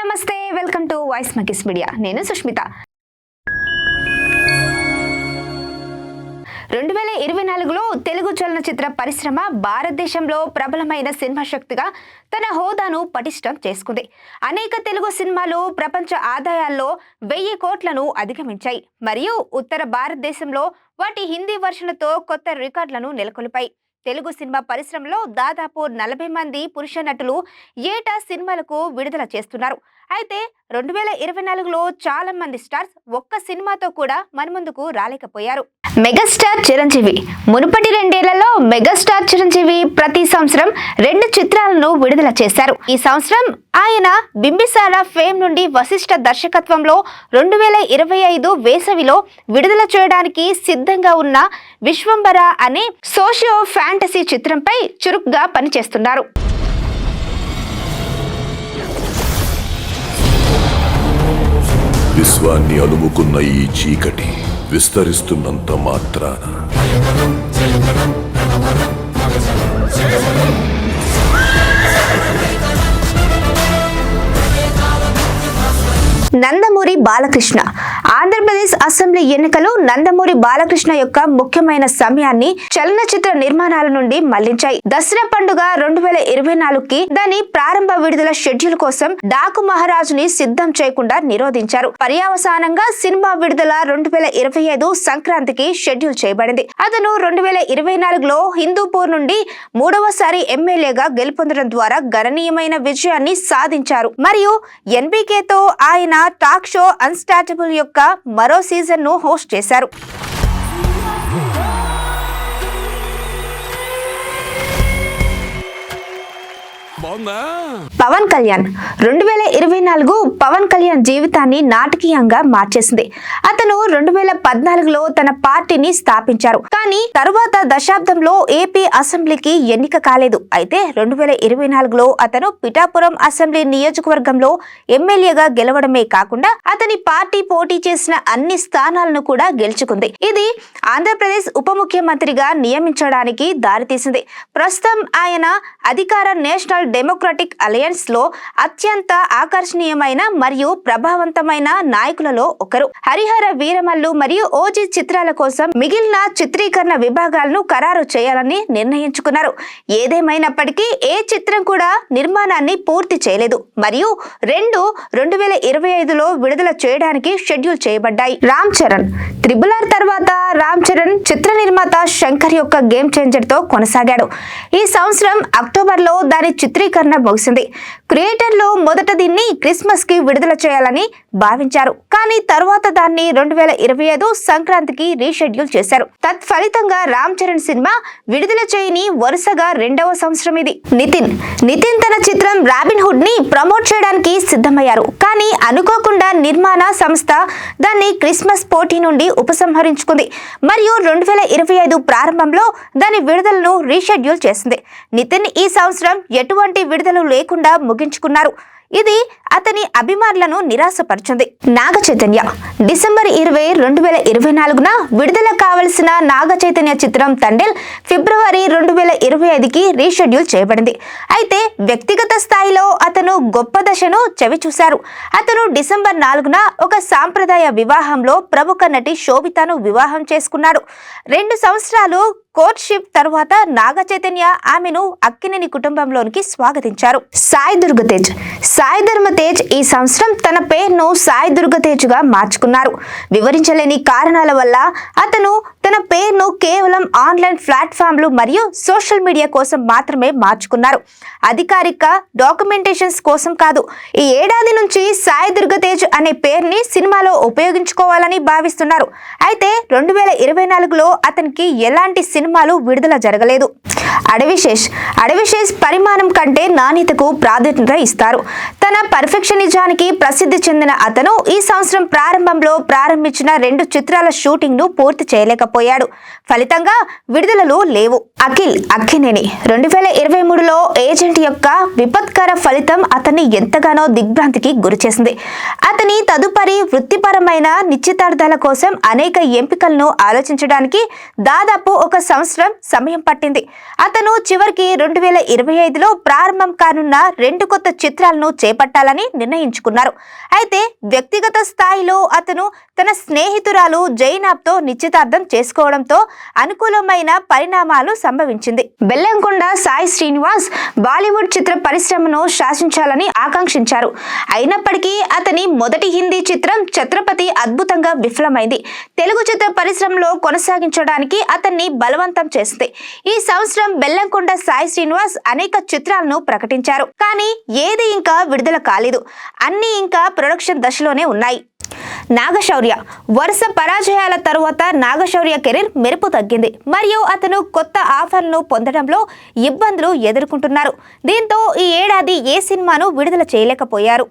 నమస్తే, welcome to voice మకిస్ media. నేను సుష్మిత. 2024లో తెలుగు చలనచిత్ర పరిశ్రమ భారతదేశంలో ప్రబలమైన సినిమా శక్తిగా తన హోదాను పటిష్టం చేసుకుంది. అనేక తెలుగు సినిమాలు ప్రపంచ ఆదాయాల్లో 1000 కోట్లను అధిగమించాయి మరియు ఉత్తర భారతదేశంలో వాటి హిందీ వర్షన్లతో కొత్త రికార్డులను నెలకొల్పాయి. తెలుగు సినిమా పరిశ్రమలో దాదాపు 40 మంది పురుష నటులు ఏటా సినిమాలకు విడుదల చేస్తున్నారు. అయితే 2024లో చాలా మంది స్టార్స్ ఒక్క సినిమాతో కూడా మన ముందుకు రాలేకపోయారు. మెగాస్టార్ చిరంజీవి మునుపటి 2 ఏళ్లలో మెగాస్టార్ చిరంజీవి ప్రతి సంవత్సరం 2 చిత్రాలను విడుదల చేశారు. ఈ సంవత్సరం ఆయన బింబిసార ఫేమ్ నుండి వశిష్ఠ దర్శకత్వంలో 2025 వేసవిలో విడుదల చేయడానికి సిద్ధంగా ఉన్న విశ్వంబర అనే సోషియో ఫ్యాంటసీ చిత్రంపై చురుగ్గా పనిచేస్తున్నారు. విశ్వాన్ని అలుముకున్న ఈ చీకటి విస్తరిస్తున్నంత మాత్రాన నందమూరి బాలకృష్ణ ఆంధ్రప్రదేశ్ అసెంబ్లీ ఎన్నికలు నందమూరి బాలకృష్ణ యొక్క ముఖ్యమైన సమయాన్ని చలనచిత్ర నిర్మాణాల నుండి మళ్లించాయి. దసరా పండుగ 2024కి దాని ప్రారంభ విడుదల షెడ్యూల్ కోసం డాకు మహారాజుని సిద్ధం చేయకుండా నిరోధించారు. పర్యవసానంగా సినిమా విడుదల 2025 సంక్రాంతికి షెడ్యూల్ చేయబడింది. అతను 2024లో హిందూపూర్ నుండి 3వసారి ఎమ్మెల్యేగా గెలుపొందడం ద్వారా గణనీయమైన విజయాన్ని సాధించారు మరియు ఎన్బీకేతో ఆయన టాక్ షో అన్స్టాటబుల్ యొక్క మరో సీజన్ ను హోస్ట్ చేశారు. పవన్ కళ్యాణ్ 2024 పవన్ కళ్యాణ్ జీవితాన్ని నాటకీయంగా మార్చేసింది. అతను 2014లో తన పార్టీని స్థాపించారు. కానీ తరువాత దశాబ్దంలో ఏపీ అసెంబ్లీకి ఎన్నిక కాలేదు. అయితే 2024లో అతను పిఠాపురం అసెంబ్లీ నియోజకవర్గంలో ఎమ్మెల్యేగా గెలవడమే కాకుండా అతని పార్టీ పోటీ చేసిన అన్ని స్థానాలను కూడా గెలుచుకుంది. ఇది ఆంధ్రప్రదేశ్ ఉప ముఖ్యమంత్రిగా నియమించడానికి దారితీసింది. ప్రస్తుతం ఆయన అధికార నేషనల్ డెమోక్రటిక్ అలయన్స్ లో అత్యంత ఆకర్షణీయమైన మరియు ప్రభావవంతమైన నాయకులలో ఒకరు. హరిహర వీరమల్లు మరియు ఓజీ చిత్రాల కోసం మిగిలిన చిత్రీకరణ విభాగాలను ఖరారు చేయాలని నిర్ణయించుకున్నారు. ఏదేమైనప్పటికీ ఏ చిత్రం కూడా నిర్మాణాన్ని పూర్తి చేయలేదు మరియు 2025లో విడుదల చేయడానికి షెడ్యూల్ చేయబడ్డాయి. రామ్ చరణ్ RRR తర్వాత రామ్ చరణ్ చిత్ర నిర్మాత శంకర్ యొక్క గేమ్ చేంజర్ తో కొనసాగాడు. ఈ సంవత్సరం అక్టోబర్లో దాని చిత్రీకరణ ముగిసింది. క్రియేటర్లు మొదట దీన్ని క్రిస్మస్ కి విడుదల చేయాలని భావించారు. కానీ తర్వాత దాన్ని 2025 సంక్రాంతికి రీషెడ్యూల్ చేశారు. తత్ఫలితంగా రామ్ చరణ్ సినిమా విడుదల చేయని వరుసగా 2వ సంవత్సరం ఇది. నితిన్ తన చిత్రం రాబిన్ హుడ్ ని ప్రమోట్ చేయడానికి సిద్ధమయ్యారు. కానీ అనుకోకుండా నిర్మాణ సంస్థ దాన్ని క్రిస్మస్ పోటీ నుండి ఉపసంహరించుకుంది మరియు 2025 ప్రారంభంలో దాని విడుదలను రీషెడ్యూల్ చేసింది. నితిన్ ఈ సంవత్సరం ఎటువంటి విడుదల లేకుండా ముగించుకున్నారు. ఇది అతని అభిమానులను నిరాశపరిచింది. నాగ చైతన్య డిసెంబర్ 20, 2024న విడుదల కావలసిన నాగ చైతన్య చిత్రం తండేల్ ఫిబ్రవరి 2025కి రీషెడ్యూల్ చేయబడింది. అయితే వ్యక్తిగత స్థాయిలో అతను గొప్ప దశను చవిచూశారు. అతను డిసెంబర్ 4న ఒక సాంప్రదాయ వివాహంలో ప్రముఖ నటి శోభితను వివాహం చేసుకున్నాడు. 2 సంవత్సరాలు కోర్ట్షిప్ తరువాత నాగ చైతన్య ఆమెను అక్కినేని కుటుంబంలోనికి స్వాగతించారు. సాయి ధర్మతేజ్ ఈ సంవత్సరం తన పేరును సాయి దుర్గతేజ్ గా మార్చుకున్నారు. వివరించలేని కారణాల వల్ల అతను తన పేరును కేవలం ఆన్లైన్ ప్లాట్ఫామ్లు మరియు సోషల్ మీడియా కోసం మాత్రమే మార్చుకున్నారు. అధికారిక డాక్యుమెంటేషన్స్ కోసం కాదు. ఈ ఏడాది నుంచి సాయి దుర్గతేజ్ అనే పేరుని సినిమాలో ఉపయోగించుకోవాలని భావిస్తున్నారు. అయితే 2024లో అతనికి ఎలాంటి సినిమాలు విడుదల జరగలేదు. అడవిశేష్ పరిమాణం కంటే నాణ్యతకు ప్రాధాన్యత ఇస్తారు. తన పర్ఫెక్షనిజానికి ప్రసిద్ధి చెందిన అతను ఈ సంవత్సరం ప్రారంభంలో ప్రారంభించిన 2 చిత్రాల షూటింగ్ ను పూర్తి చేయలేకపోయాడు. ఫలితంగా విడుదలలు లేవు. అక్కినేని 2023లో ఏజెంట్ యొక్క విపత్కర ఫలితం అతన్ని ఎంతగానో దిగ్భ్రాంతికి గురిచేసింది. అతని తదుపరి వృత్తిపరమైన నిశ్చితార్థాల కోసం అనేక ఎంపికలను ఆలోచించడానికి దాదాపు 1 సంవత్సరం సమయం పట్టింది. అతను చివరికి 2025లో ప్రారంభం కానున్న 2 కొత్త చిత్రాలను చేపట్టాలని నిర్ణయించుకున్నారు. అయితే వ్యక్తిగత స్థాయిలో అతను తన స్నేహితురాలు జైనాబ్తో నిశ్చితార్థం చేసుకోవడంతో అనుకూలమైన పరిణామాలు సంభవించింది. బెల్లంకొండ సాయి శ్రీనివాస్ బాలీవుడ్ చిత్ర పరిశ్రమను శాసించాలని ఆకాంక్షించారు. అయినప్పటికీ అతని మొదటి హిందీ చిత్రం ఛత్రపతి అద్భుతంగా విఫలమైంది. తెలుగు చిత్ర పరిశ్రమలో కొనసాగించడానికి అతన్ని బలవంతం చేసింది. ఈ సంవత్సరం బెల్లంకొండ సాయి శ్రీనివాస్ అనేక చిత్రాలను ప్రకటించారు. కానీ ఏది ఇంకా విడుదల కాలేదు. అన్ని ఇంకా ప్రొడక్షన్ దశలోనే ఉన్నాయి. నాగశౌర్య వరుస పరాజయాల తరువాత నాగశౌర్య కెరీర్ మెరుపు తగ్గింది మరియు అతను కొత్త ఆఫర్లను పొందడంలో ఇబ్బందులు ఎదుర్కొంటున్నారు. దీంతో ఈ ఏడాది ఏ సినిమాను విడుదల చేయలేకపోయారు.